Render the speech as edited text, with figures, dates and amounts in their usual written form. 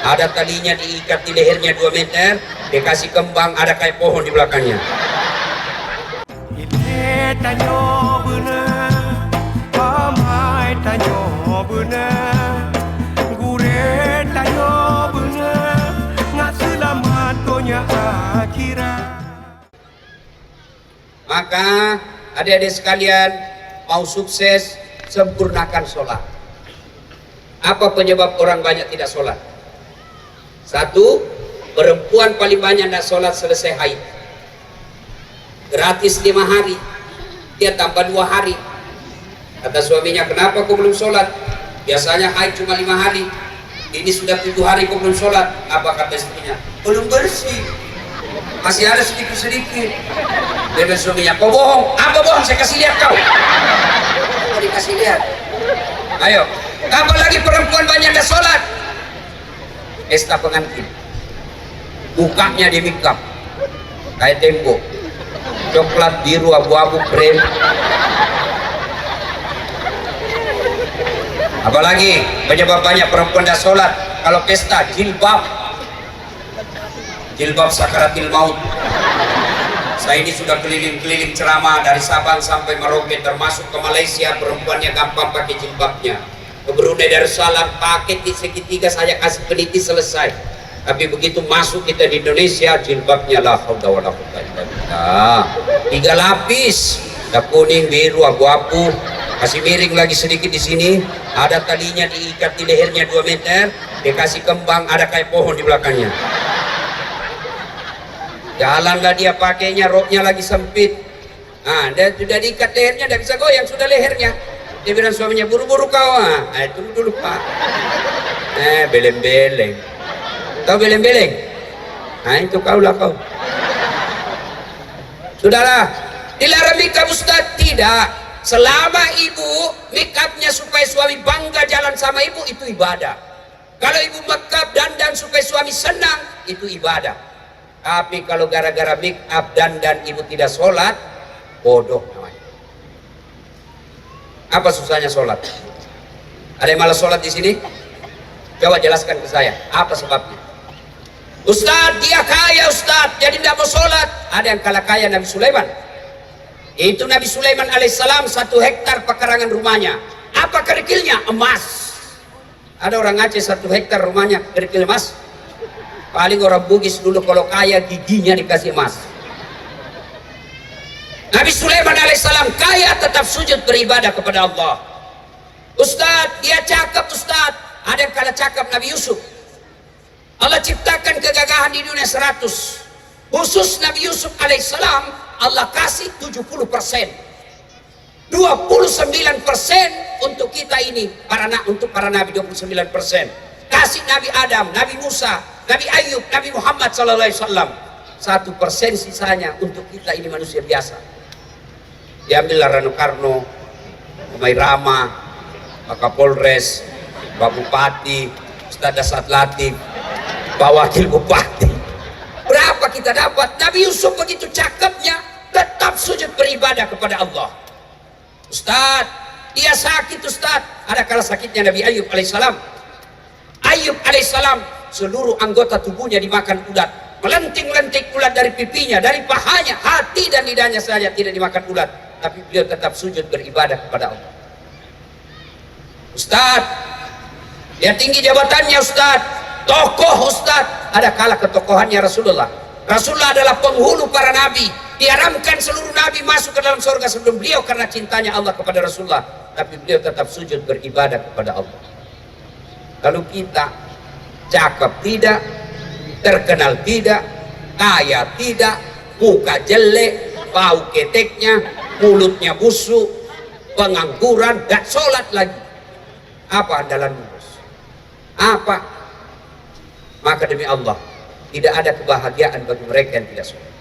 Ada talinya diikat di lehernya 2 meter, dikasih kembang, ada kayak pohon di belakangnya. Maka adik-adik sekalian, mau sukses, sempurnakan sholat. Apa penyebab orang banyak tidak sholat? Satu, perempuan paling banyak tidak sholat selesai haid. Gratis 5 hari, dia tambah 2 hari. Kata suaminya, kenapa kau belum sholat? Biasanya haid cuma 5 hari, ini sudah 7 hari kau belum sholat. Apa kata istrinya? Belum bersih, masih ada sedikit-sedikit. Dia bilang suaminya, kau bohong. Apa bohong? Saya kasih lihat kau. Kau dikasih lihat. Ayo, kapan lagi perempuan banyak tidak sholat? Pesta pengantin, mukanya di makeup kayak tembok, coklat, biru, abu-abu, krem. Apalagi penyebab banyak perempuan tidak sholat? Kalau pesta, jilbab sakaratil maut. Saya ini sudah keliling-keliling ceramah dari Sabang sampai Merauke, termasuk ke Malaysia, perempuannya gampang pakai jilbabnya. Ke Brunei Darussalam pakai di segitiga, saya kasih peniti, selesai. Tapi begitu masuk kita di Indonesia, jilbabnya la haula wala quwwata illa billah. 3 lapis, ada kuning, biru, abu-abu, kasih miring lagi sedikit di sini, ada talinya diikat di lehernya 2 meter, dikasih kembang, ada kayak pohon di belakangnya. Jalanlah dia pakainya, roknya lagi sempit. Nah, dia sudah diikat lehernya, tidak bisa goyang, sudah lehernya. Dia bilang suaminya, buru-buru kau. Tunggu dulu pak. Beleng-beleng. Tahu beleng-beleng? Itu kau lah kau. Sudahlah, dilarang makeup Ustaz? Tidak. Selama ibu makeupnya supaya suami bangga jalan sama ibu, itu ibadah. Kalau ibu makeup dandan supaya suami senang, itu ibadah. Tapi kalau gara-gara makeup dandan ibu tidak sholat, bodoh namanya. Apa susahnya sholat? Ada yang malas sholat di sini? Coba jelaskan ke saya, apa sebabnya? Ustadz, dia kaya Ustadz, jadi tidak mau sholat. Ada yang kalah kaya Nabi Sulaiman. Itu Nabi Sulaiman alaihissalam 1 hektar pekarangan rumahnya. Apa kerikilnya? Emas. Ada orang Aceh 1 hektar rumahnya kerikil emas. Paling orang Bugis dulu kalau kaya giginya dikasih emas. Nabi Sulaiman alaihissalam kaya tetap sujud beribadah kepada Allah. Ustadz, dia cakap Ustadz. Ada yang kalah cakap Nabi Yusuf. Allah ciptakan kegagahan di dunia 100. Khusus Nabi Yusuf alaihissalam Allah kasih 70%. 29% untuk kita ini, untuk para nabi 29%. Kasih Nabi Adam, Nabi Musa, Nabi Ayub, Nabi Muhammad SAW. 1% sisanya untuk kita ini manusia biasa. Diambillah Rano Karno, Umay Rama, Pak Kapolres, Pak Bupati, Ustadz Dasat Latif, Pak Wakil Bupati. Berapa kita dapat? Nabi Yusuf begitu cakepnya, tetap sujud beribadah kepada Allah. Ustadz, dia sakit Ustadz. Ada kala sakitnya Nabi Ayub alaihissalam. Ayub alaihissalam seluruh anggota tubuhnya dimakan ulat. Melenting-lenting ulat dari pipinya, dari pahanya, hati dan lidahnya saja tidak dimakan ulat. Tapi beliau tetap sujud beribadah kepada Allah. Ustadz, dia tinggi jabatannya Ustadz, tokoh Ustadz. Ada kala ketokohannya Rasulullah. Rasulullah adalah penghulu para nabi. Diharamkan seluruh nabi masuk ke dalam surga sebelum beliau karena cintanya Allah kepada Rasulullah. Tapi beliau tetap sujud beribadah kepada Allah. Kalau kita cakep tidak, terkenal tidak, kaya tidak, muka jelek, bau keteknya, mulutnya busuk, pengangguran, gak sholat lagi. Apa andalanmu bos? Apa? Maka demi Allah, tidak ada kebahagiaan bagi mereka yang tidak sholat.